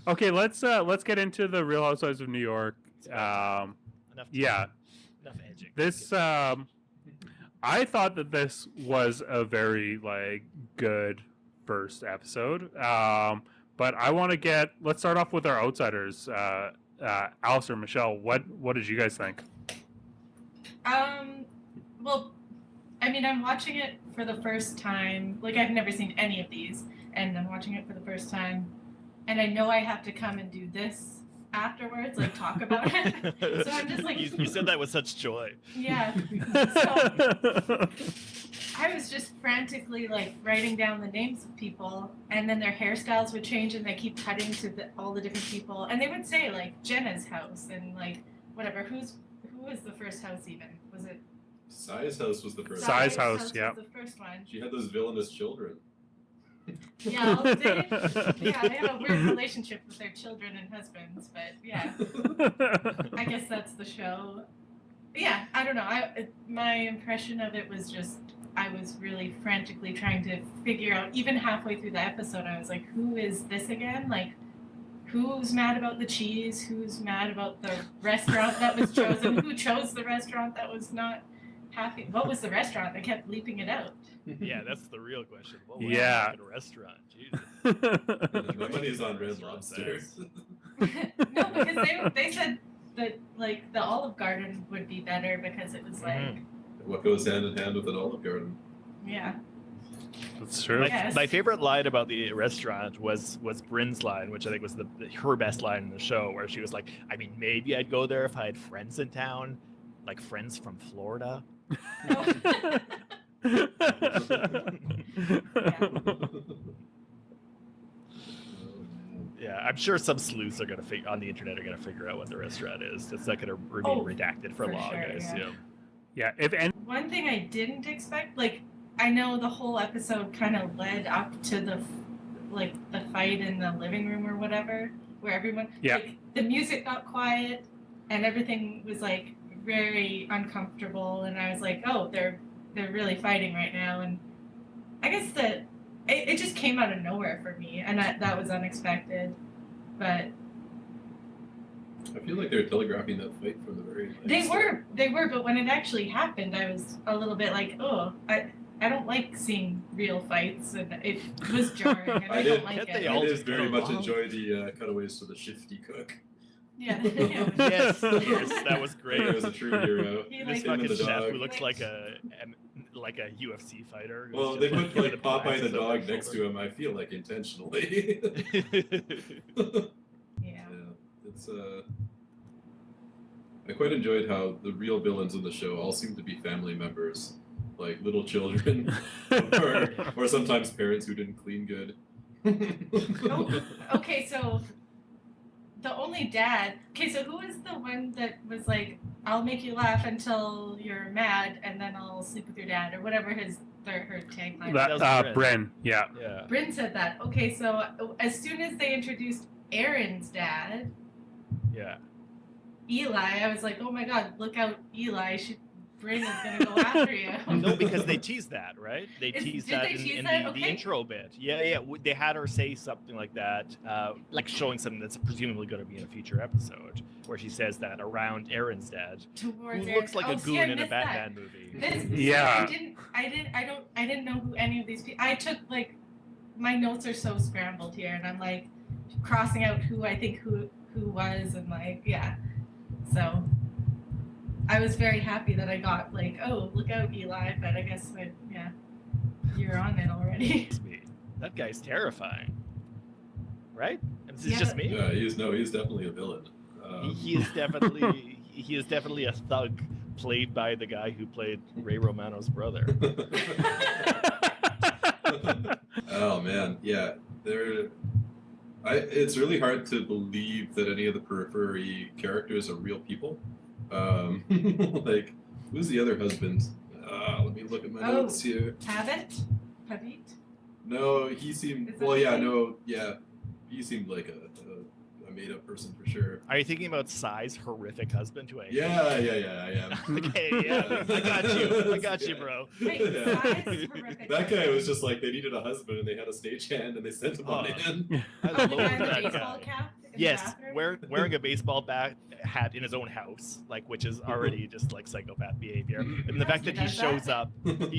Okay, let's get into the Real Housewives of New York. Enough edging. This I thought that this was a very good first episode. But I want to let's start off with our outsiders. Alasdair, Michelle, what did you guys think? Well, I mean, I'm watching it for the first time. Like, I've never seen any of these, and I'm watching it for the first time. And I know I have to come and do this afterwards, like talk about it. So I'm just like... You said that with such joy. Yeah. So I was just frantically like writing down the names of people, and then their hairstyles would change, and they keep cutting to all the different people. And they would say like Jenna's house and like whatever. Who was the first house even? Was it... Sai's house was the first. Sai's house, yeah. Was the first one. She had those villainous children. Yeah, they have a weird relationship with their children and husbands, but yeah. I guess that's the show. Yeah, I don't know. My impression of it was just, I was really frantically trying to figure out, even halfway through the episode, I was like, who is this again? Like, who's mad about the cheese? Who's mad about the restaurant that was chosen? Who chose the restaurant that was not happy? What was the restaurant? They kept bleeping it out. Yeah, that's the real question. What was a restaurant? Jesus. My money is on Red Lobster. No, because they said that like the Olive Garden would be better because it was like... What goes hand in hand with an Olive Garden? Yeah. That's true. My favorite line about the restaurant was Bryn's line, which I think was her best line in the show, where she was like, I mean, maybe I'd go there if I had friends in town, like friends from Florida. Yeah, I'm sure some sleuths are on the internet are gonna figure out what the restaurant is. It's not gonna remain redacted for long, sure, I assume. Yeah. One thing I didn't expect, like, I know the whole episode kind of led up to the fight in the living room or whatever, where everyone, like, the music got quiet and everything was like very uncomfortable, and I was like, oh, they're really fighting right now, and I guess that it just came out of nowhere for me, and that was unexpected, but I feel like they were telegraphing that fight from the very start. They were, but when it actually happened, I was a little bit like, oh, I don't like seeing real fights, and it was jarring, and I don't like it. I did very much enjoy the cutaways to the shifty cook. Yeah. yes, that was great. That was a true hero. This fucking chef who looks like a UFC fighter. Well, they put like Popeye the dog next to him, I feel like intentionally. Yeah. It's I quite enjoyed how the real villains of the show all seem to be family members, like little children, or sometimes parents who didn't clean good. Okay, so the only dad... Okay, so who was the one that was like, I'll make you laugh until you're mad, and then I'll sleep with your dad, or whatever her tagline was? Bryn, yeah. Bryn said that. Okay, so as soon as they introduced Aaron's dad... Yeah. Eli, I was like, oh my god, look out, Eli, Bryn is going to go after you. No, because they teased that, right? They teased that in the intro bit. Yeah. They had her say something like that, like showing something that's presumably going to be in a future episode, where she says that around Aaron's dad, who looks like a goon in a Batman movie. I didn't know who any of these people... I took, like, my notes are so scrambled here, and I'm, like, crossing out who I think who was, and, like, yeah. So... I was very happy that I got, like, oh, look out, Eli, but I guess, you're on it already. That guy's terrifying. Right? This is Yeah. Just me? Yeah, he's definitely a villain. He is definitely a thug played by the guy who played Ray Romano's brother. Oh, man, yeah. It's really hard to believe that any of the periphery characters are real people. Like, who's the other husband? Let me look at my notes here. Pavit? No, he seemed... He seemed like a made-up person for sure. Are you thinking about Sai's horrific husband? Yeah, I am. Okay, yeah, I got you, bro. Wait, Sai's horrific. That guy was just like, they needed a husband and they had a stagehand and they sent him on in. I love The guy in the that baseball guy. cap? in the Yes, bathroom. wearing a baseball hat in his own house, like, which is already just like psychopath behavior. And the fact that he shows up,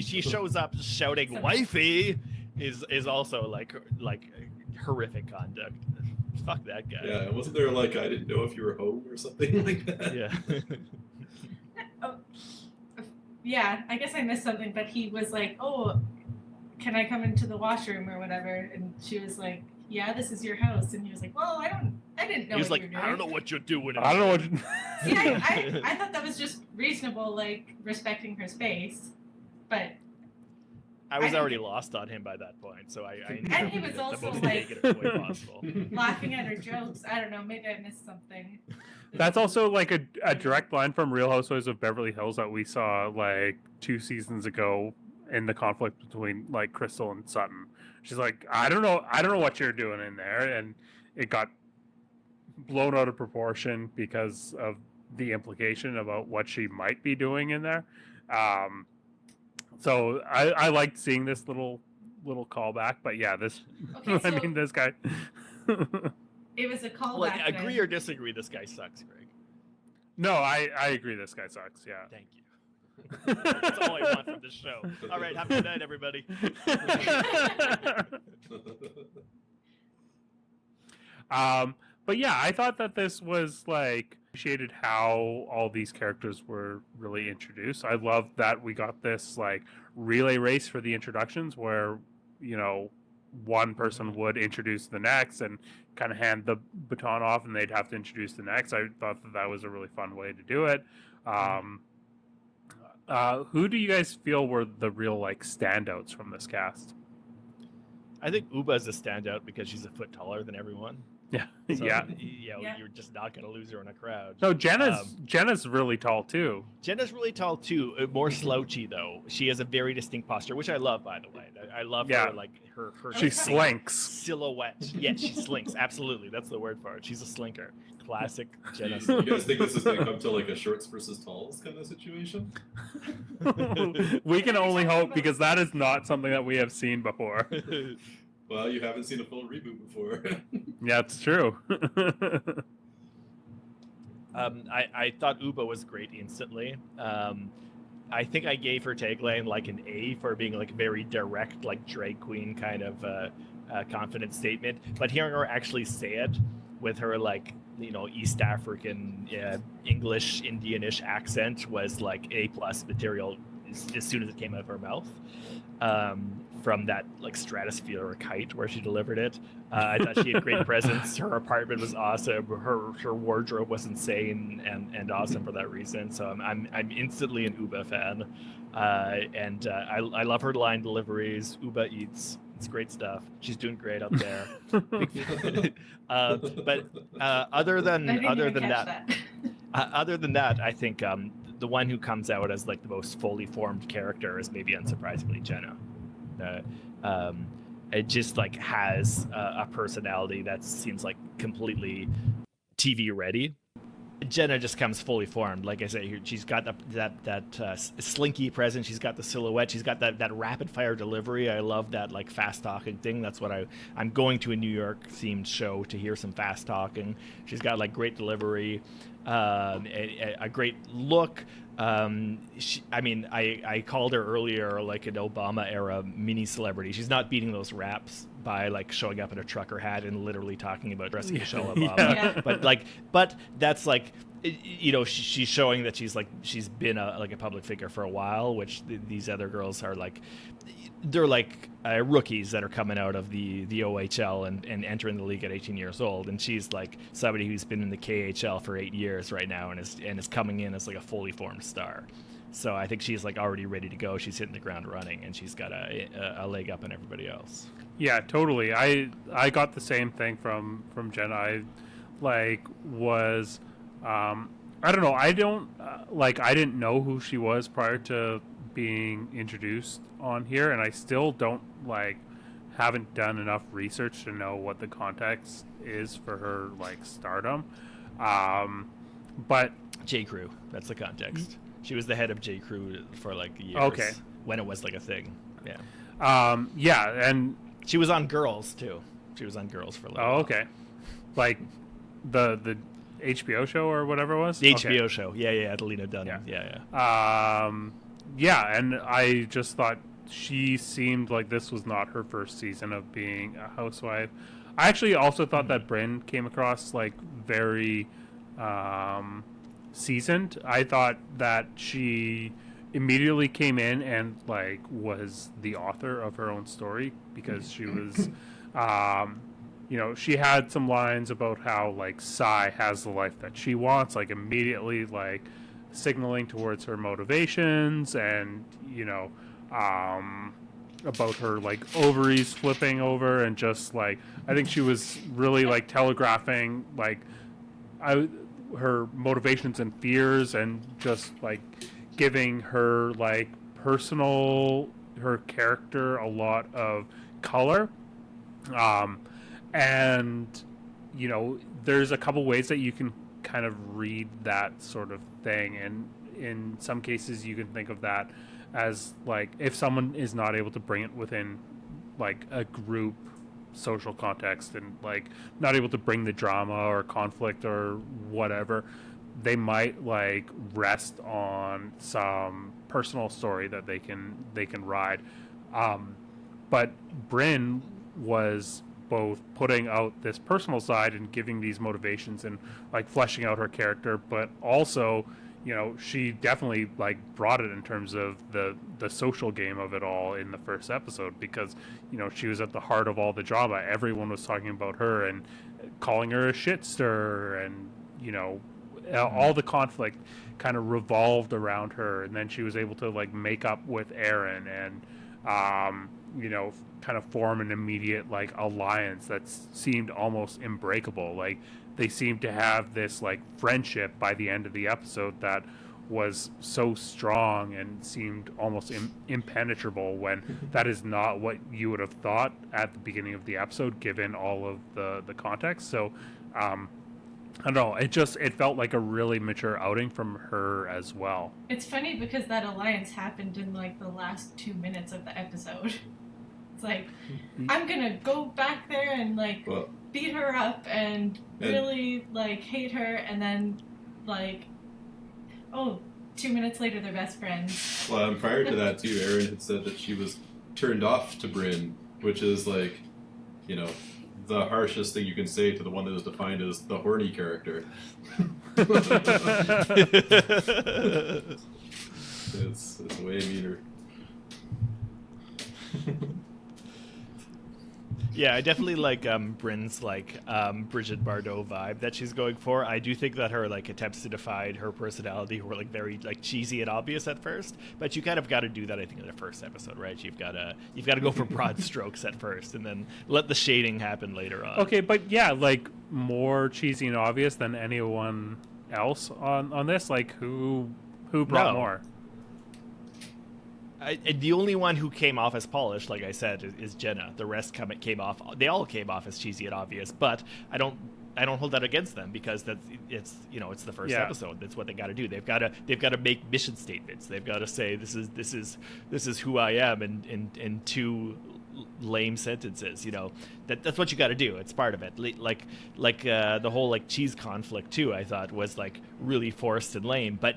she shows up shouting "wifey" is also like horrific conduct. Fuck that guy. Yeah, wasn't there like I didn't know if you were home or something like that? Yeah. Yeah, I guess I missed something, but he was like, "Oh, can I come into the washroom or whatever?" And she was like, "Yeah, this is your house." And he was like, "Well, I didn't know." He was what like, you were "I doing." don't know what you're doing." I don't know what. See, I thought that was just reasonable, like respecting her space, but I was already lost on him by that point, so I And he was the also, most like- negative way possible. laughing at her jokes. I don't know, maybe I missed something. That's also like a direct line from Real Housewives of Beverly Hills that we saw like 2 seasons ago in the conflict between like Crystal and Sutton. She's like, I don't know what you're doing in there, and it got blown out of proportion because of the implication about what she might be doing in there. So I liked seeing this little callback, but yeah, this Okay, I so mean this guy. it was a callback. Like, agree then. or disagree, this guy sucks, Greg. No, I agree. This guy sucks. Yeah. Thank you. That's all I want from this show. All right, have a good night, everybody. But yeah, I thought that this was like appreciated how all these characters were really introduced. I love that we got this like relay race for the introductions where, you know, one person would introduce the next and kind of hand the baton off and they'd have to introduce the next. I thought that was a really fun way to do it. Who do you guys feel were the real like standouts from this cast? I think Uba is a standout because she's a foot taller than everyone. Yeah. So, Yeah. Yeah. You're just not going to lose her in a crowd. No, Jenna's really tall too. Jenna's really tall too, more slouchy though. She has a very distinct posture, which I love, by the way. I love Yeah. her, like her She Okay. slinks. silhouette. Yes, she slinks. Absolutely, that's the word for it. She's a slinker. Classic Jenna. Jeez, you guys think this is going to come to like a shorts versus talls kind of situation? We can only hope because that is not something that we have seen before. Well, you haven't seen a full reboot before. Yeah, it's true. I thought Uba was great instantly. I think I gave her tagline like an A for being like very direct, like drag queen kind of confident statement. But hearing her actually say it with her like, you know, East African English Indianish accent was like A+ material as soon as it came out of her mouth. From that like stratosphere or kite where she delivered it. I thought she had great presence. Her apartment was awesome. Her wardrobe was insane and awesome for that reason. So I'm instantly an Uba fan, and I love her line deliveries. Uba eats. It's great stuff. She's doing great out there. But other than that, I think the one who comes out as like the most fully formed character is maybe unsurprisingly Jenna. It just like has a personality that seems like completely TV ready. Jenna just comes fully formed. Like I say, she's got that slinky presence. She's got the silhouette. She's got that rapid fire delivery. I love that like fast talking thing. That's what I'm going to a New York themed show to hear some fast talking. She's got like great delivery, a great look. I called her earlier like an Obama era mini celebrity. She's not beating those raps by like showing up in a trucker hat and literally talking about dressing Michelle Obama. Yeah. But that's like, you know, she's showing that she's been a public figure for a while, which these other girls are like, they're like rookies that are coming out of the OHL and entering the league at 18 years old, and she's like somebody who's been in the KHL for 8 years right now and is coming in as like a fully formed star. So I think she's like already ready to go. She's hitting the ground running, and she's got a leg up on everybody else. Yeah, totally. I got the same thing from Jenna. I like was I don't know. I didn't know who she was prior to being introduced on here, and I still don't haven't done enough research to know what the context is for her like stardom. But J. Crew, that's the context. She was the head of J. Crew for like years. Okay. When it was like a thing. Yeah. Yeah, and she was on Girls too. She was on Girls for a little while. okay. Like the HBO show or whatever it was. The HBO show. Yeah, Adelina Dunham. Yeah. Yeah, and I just thought she seemed like this was not her first season of being a housewife. I actually also thought that Brynn came across like very seasoned. I thought that she immediately came in and like was the author of her own story because she was she had some lines about how like Sai has the life that she wants, like immediately like signaling towards her motivations and about her like ovaries flipping over, and just like I think she was really like telegraphing like her motivations and fears, and just like giving her like her character a lot of color. And there's a couple ways that you can kind of read that sort of thing, and in some cases you can think of that as like if someone is not able to bring it within like a group social context and like not able to bring the drama or conflict or whatever, they might like rest on some personal story that they can ride. But Brynn was both putting out this personal side and giving these motivations and like fleshing out her character, but also she definitely like brought it in terms of the social game of it all in the first episode, because she was at the heart of all the drama. Everyone was talking about her and calling her a shitster, and all the conflict kind of revolved around her. And then she was able to like make up with Aaron and kind of form an immediate like alliance that seemed almost unbreakable. Like they seemed to have this like friendship by the end of the episode that was so strong and seemed almost impenetrable, when that is not what you would have thought at the beginning of the episode given all of the context. So I don't know, it felt like a really mature outing from her as well. It's funny because that alliance happened in like the last 2 minutes of the episode. It's like, I'm gonna go back there and like beat her up and really like hate her, and then like 2 minutes later they're best friends. Well, and prior to that too, Erin had said that she was turned off to Brynn, which is like, the harshest thing you can say to the one that is defined as the horny character. It's way meaner. Yeah, I definitely like Brynn's like Bridget Bardot vibe that she's going for. I do think that her like attempts to define her personality were like very like cheesy and obvious at first, but you kind of got to do that I think in the first episode, right? You've got to go for broad strokes at first, and then let the shading happen later on. Okay, but yeah, like more cheesy and obvious than anyone else on this. Like who brought more? The only one who came off as polished, like I said, is Jenna. The rest came off. They all came off as cheesy and obvious, but I don't hold that against them, because it's the first episode. That's what they got to do. They've got to make mission statements. They've got to say this is who I am in two lame sentences. That's what you got to do. It's part of it. Like the whole like cheese conflict too, I thought was like really forced and lame. But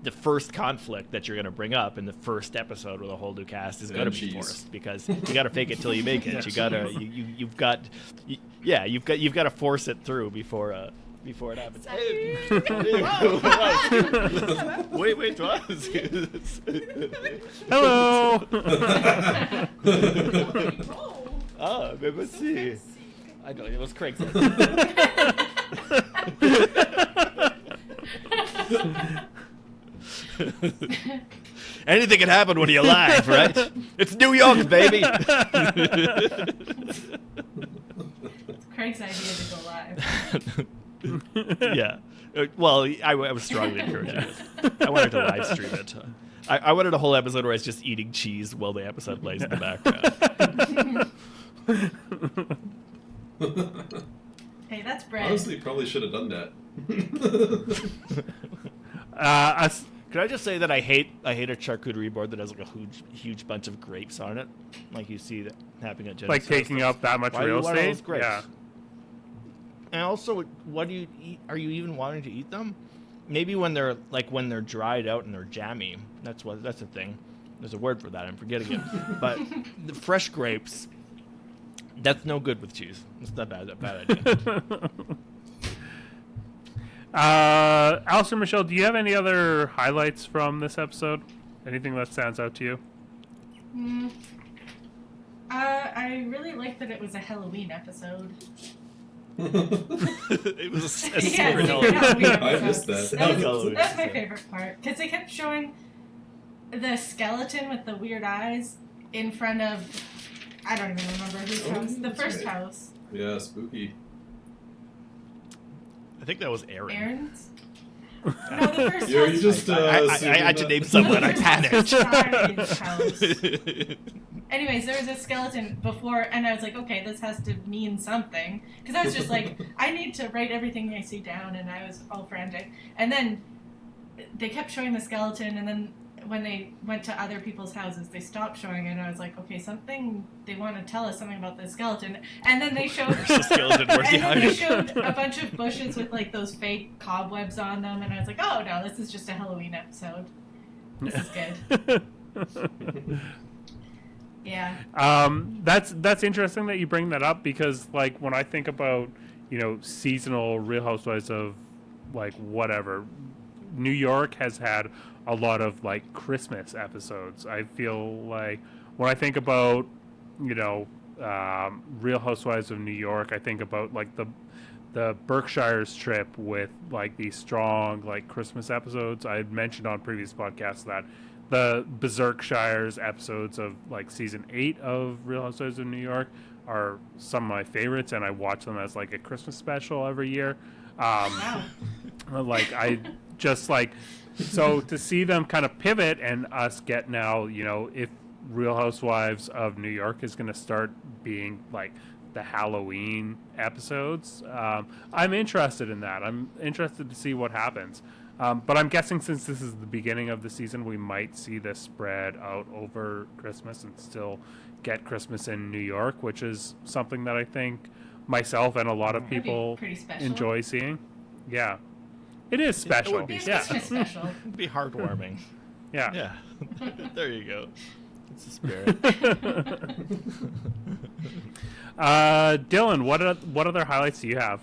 the first conflict that you're going to bring up in the first episode with a whole new cast is going to be forced, because you got to fake it till you make it. You got you've got to force it through before it happens. Wait, what? Hello. Ah, maybe see. I know, it was Craig's. Anything can happen when you're live, right? It's New York, baby. Craig's idea to go live. Yeah. Well, I was strongly encouraging it. I wanted to live stream it. I wanted a whole episode where I was just eating cheese while the episode plays in the background. Hey, that's bread. Honestly, probably should have done that. Can I just say that I hate a charcuterie board that has like a huge bunch of grapes on it, like you see that happening at Jenna's like taking up that much real estate. Yeah. And also, what do you eat? Are you even wanting to eat them? Maybe when they're dried out and they're jammy. That's the thing. There's a word for that. I'm forgetting it. But the fresh grapes, that's no good with cheese. It's not a bad idea. Alistair, Michelle, do you have any other highlights from this episode? Anything that stands out to you? I really liked that it was a Halloween episode. It was a secret Halloween episode. I missed that. That's my favorite part, because they kept showing the skeleton with the weird eyes in front of, I don't even remember whose house. The first house. Yeah, spooky. I think that was Aaron. Aaron's? No, the first Yeah, house. you just. I had to name someone. I panicked. Charlie's house. Anyways, there was a skeleton before, and I was like, okay, this has to mean something. Because I was just like, I need to write everything I see down, and I was all frantic. And then they kept showing the skeleton, and then when they went to other people's houses, they stopped showing it, and I was like, okay, something, they want to tell us something about the skeleton. And then they showed, The skeleton, and then they showed a bunch of bushes with like those fake cobwebs on them, and I was like, oh no, this is just a Halloween episode. This is good. Yeah. That's interesting that you bring that up, because like when I think about, seasonal Real Housewives of like whatever, New York has had a lot of like Christmas episodes. I feel like when I think about, Real Housewives of New York, I think about like the Berkshires trip with like these strong like Christmas episodes. I had mentioned on previous podcasts that the Berkshires episodes of like season 8 of Real Housewives of New York are some of my favorites, and I watch them as like a Christmas special every year. Wow. Like I just like, so to see them kind of pivot and us get now, if Real Housewives of New York is going to start being like the Halloween episodes, I'm interested in that. I'm interested to see what happens. But I'm guessing since this is the beginning of the season, we might see this spread out over Christmas and still get Christmas in New York, which is something that I think myself and a lot of people enjoy seeing. Yeah. It is special. It would be Christmas special. It'd be heartwarming. Yeah. Yeah. There you go. It's the spirit. Dylan, what other highlights do you have?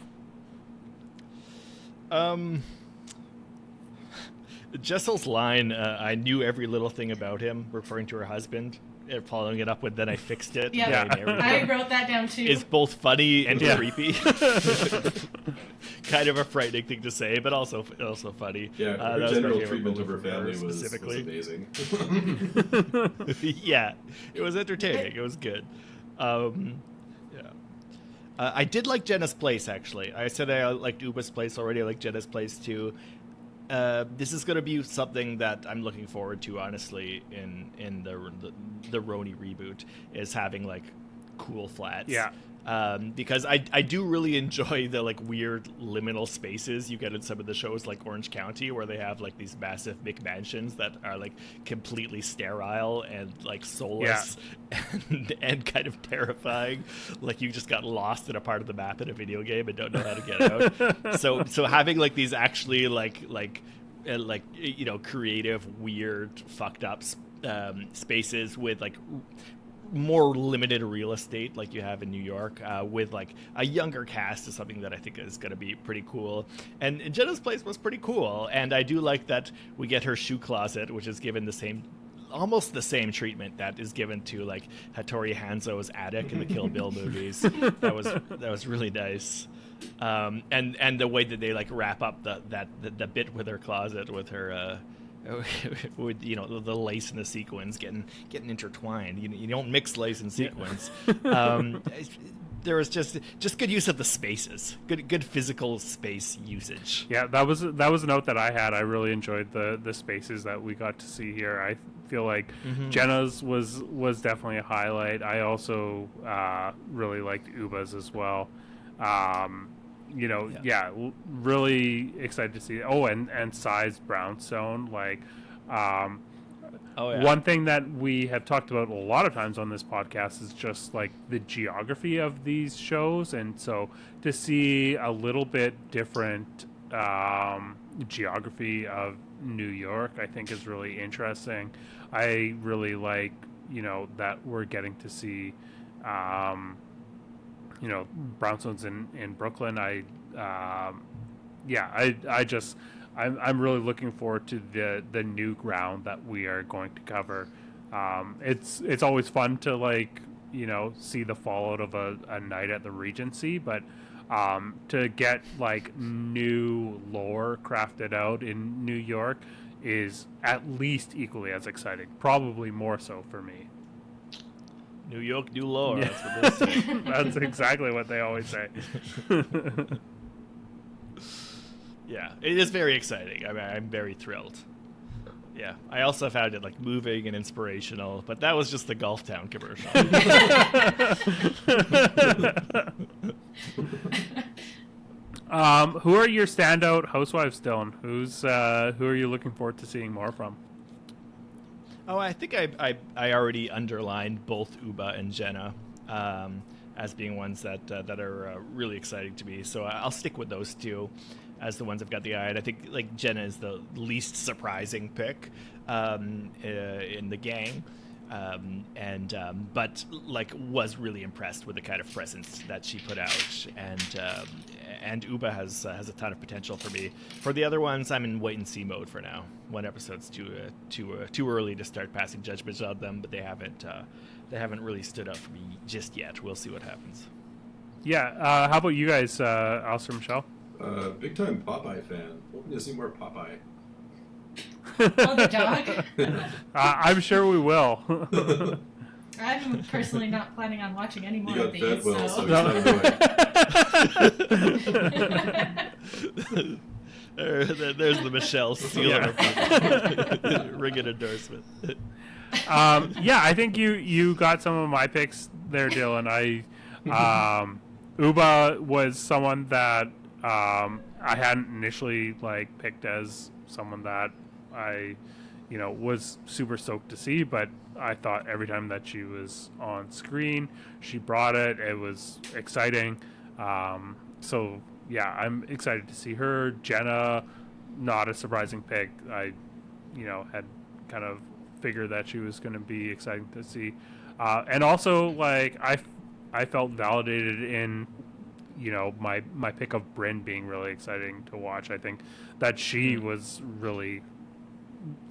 Jessel's line, I knew every little thing about him, referring to her husband, and following it up with, then I fixed it. Yeah, I wrote that down too. It's both funny and creepy. Kind of a frightening thing to say, but also funny. Yeah, her general treatment of her family was amazing. Yeah, it was entertaining. It was good. I did like Jenna's place, actually. I said I liked Uba's place already. I like Jenna's place too. This is going to be something that I'm looking forward to, honestly, in the Roni reboot, is having like cool flats. Yeah. Because I do really enjoy the like weird liminal spaces you get in some of the shows like Orange County, where they have like these massive McMansions that are like completely sterile and like soulless and kind of terrifying. Like you just got lost in a part of the map in a video game and don't know how to get out. So having like these actually like creative, weird, fucked up spaces with like more limited real estate like you have in New York, with like a younger cast, is something that I think is going to be pretty cool. And Jenna's place was pretty cool, and I do like that we get her shoe closet, which is given almost the same treatment that is given to like Hattori Hanzo's attic in the Kill Bill movies. That was really nice. And the way that they like wrap up the bit with her closet with her with the lace and the sequins getting intertwined. You don't mix lace and sequins. There was just good use of the spaces, good physical space usage. Yeah, that was a note that I had. I really enjoyed the spaces that we got to see here. I feel like Jenna's was definitely a highlight. I also really liked Uba's as well. Really excited to see. Oh, and Sai's brownstone. Like, Oh, yeah. One thing that we have talked about a lot of times on this podcast is just like the geography of these shows, and so to see a little bit different geography of New York, I think is really interesting. I really like, that we're getting to see, brownstones in Brooklyn. I'm really looking forward to the new ground that we are going to cover. It's always fun to see the fallout of a night at the Regency, but to get new lore crafted out in New York is at least equally as exciting, probably more so for me. New York, new lore. Yeah. That's what they say. That's exactly what they always say. Yeah, it is very exciting. I mean, I'm very thrilled. Yeah, I also found it moving and inspirational, but that was just the Golf Town commercial. Who are your standout Housewives, Dylan? Who are you looking forward to seeing more from? Oh, I think I already underlined both Uba and Jenna as being ones that are really exciting to me. So I'll stick with those two as the ones I've got the eye. And I think Jenna is the least surprising pick in the gang, but was really impressed with the kind of presence that she put out, and Uba has a ton of potential for me. For the other ones, I'm in wait and see mode for now. One episode's too early to start passing judgments on them, but they haven't really stood up for me just yet. We'll see what happens. Yeah, how about you guys, Alistair and Michelle? Big time Popeye fan. Hoping to see more Popeye. Oh, the dog. I'm sure we will. I'm personally not planning on watching any more You of got fed these. well, so he's not annoying. There's the Michelle seal Yeah. ring an endorsement. I think you got some of my picks there, Dylan. Uba was someone that I hadn't initially picked as someone that I was super stoked to see, but I thought every time that she was on screen, she brought it. It was exciting. So yeah, I'm excited to see her. Jenna, not a surprising pick. I, had kind of figured that she was going to be exciting to see. And also, I felt validated in, my pick of Brynn being really exciting to watch. I think that she was really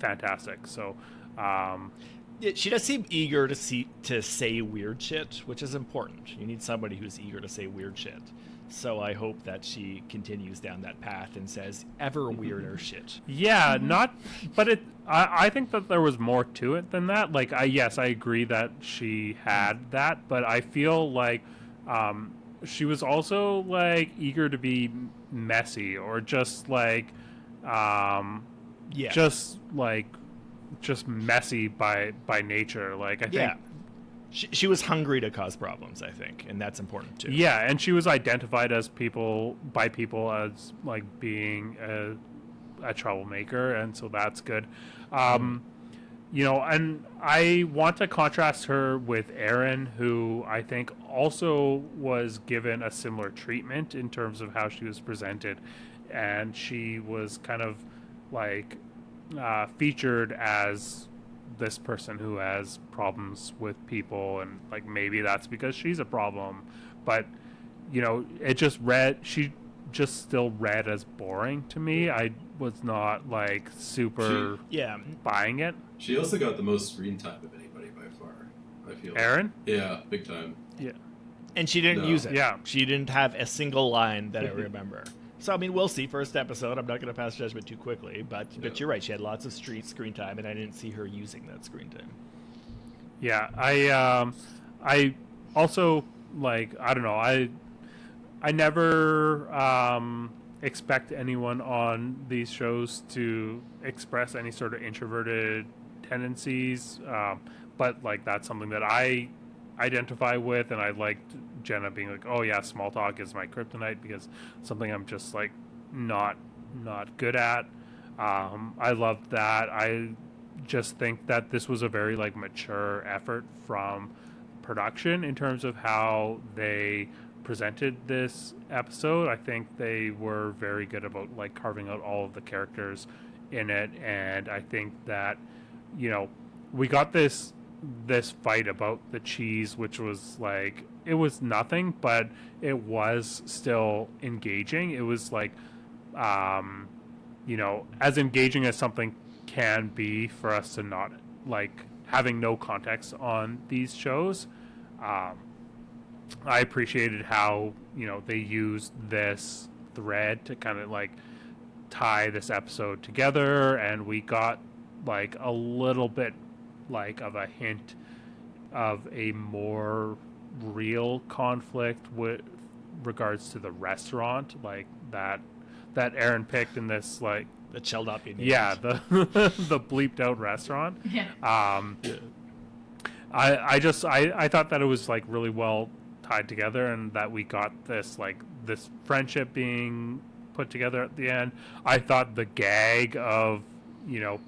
fantastic. So, Yeah, she does seem eager to say weird shit, which is important. You need somebody who's eager to say weird shit. So I hope that she continues down that path and says ever weirder shit. Yeah, I think that there was more to it than that. I agree that she had that, but I feel she was also eager to be messy or just just messy by nature. I think she was hungry to cause problems, I think, and that's important too. Yeah, and she was identified as by people as being a troublemaker, and so that's good. And I want to contrast her with Erin, who I think also was given a similar treatment in terms of how she was presented, and she was kind of featured as this person who has problems with people, and maybe that's because she's a problem, but she just still read as boring to me. I was not super buying it. She also got the most screen time of anybody by far, I feel. Erin? Yeah, big time. Yeah. And she didn't use it. Yeah. She didn't have a single line that I remember. So, I mean, we'll see. First episode, I'm not going to pass judgment too quickly, but you're right. She had lots of screen time, and I didn't see her using that screen time. Yeah, I also I don't know. I never expect anyone on these shows to express any sort of introverted tendencies, but that's something that I identify with, and I liked Jenna being oh yeah, small talk is my kryptonite because something I'm just not good at. I loved that. I just think that this was a very like mature effort from production in terms of how they presented this episode. I think they were very good about like carving out all of the characters in it, and I think that, you know, we got this fight about the cheese, which was like, it was nothing, but it was still engaging. It was like, you know, as engaging as something can be for us to not like having no context on these shows. I appreciated how, you know, they used this thread to kind of like tie this episode together, and we got like a little bit like of a hint of a more real conflict with regards to the restaurant, like that Aaron picked in this, like That shall not be named. yeah, the the bleeped out restaurant. Yeah. I thought that it was like really well tied together, and that we got this like this friendship being put together at the end. I thought the gag of, you know,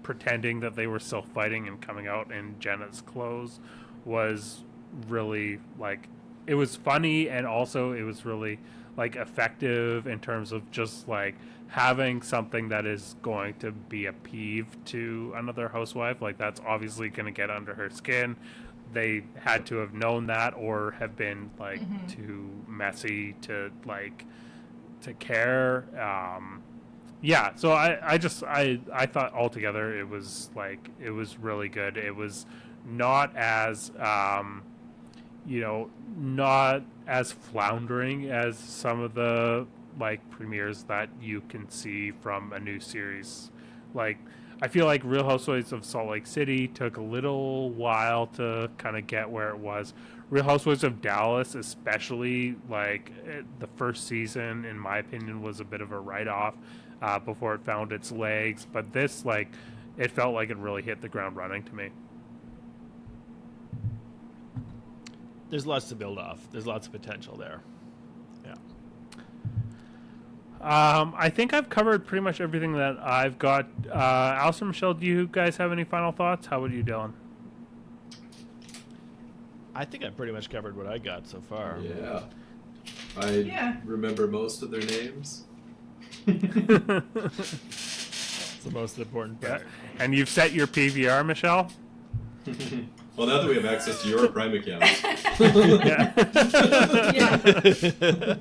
pretending that they were still fighting and coming out in Jenna's clothes was really like, it was funny, and also it was really like effective in terms of just like having something that is going to be a peeve to another housewife. Like, that's obviously going to get under her skin. They had to have known that, or have been like too messy to like to care. Yeah, so I thought altogether it was like, it was really good. It was not as you know, not as floundering as some of the like premieres that you can see from a new series. Like, I feel like Real Housewives of Salt Lake City took a little while to kind of get where it was. Real Housewives of Dallas, especially, like the first season, in my opinion, was a bit of a write-off before it found its legs. But this, like, it felt like it really hit the ground running to me. There's lots to build off. There's lots of potential there. Yeah. I think I've covered pretty much everything that I've got. Alistair, Michelle, do you guys have any final thoughts? How about you, Dylan? I think I've pretty much covered what I got so far. Yeah. I remember most of their names. That's the most important part. Yeah. And you've set your PVR, Michelle? Well, now that we have access to your Prime account. Yeah. Yeah.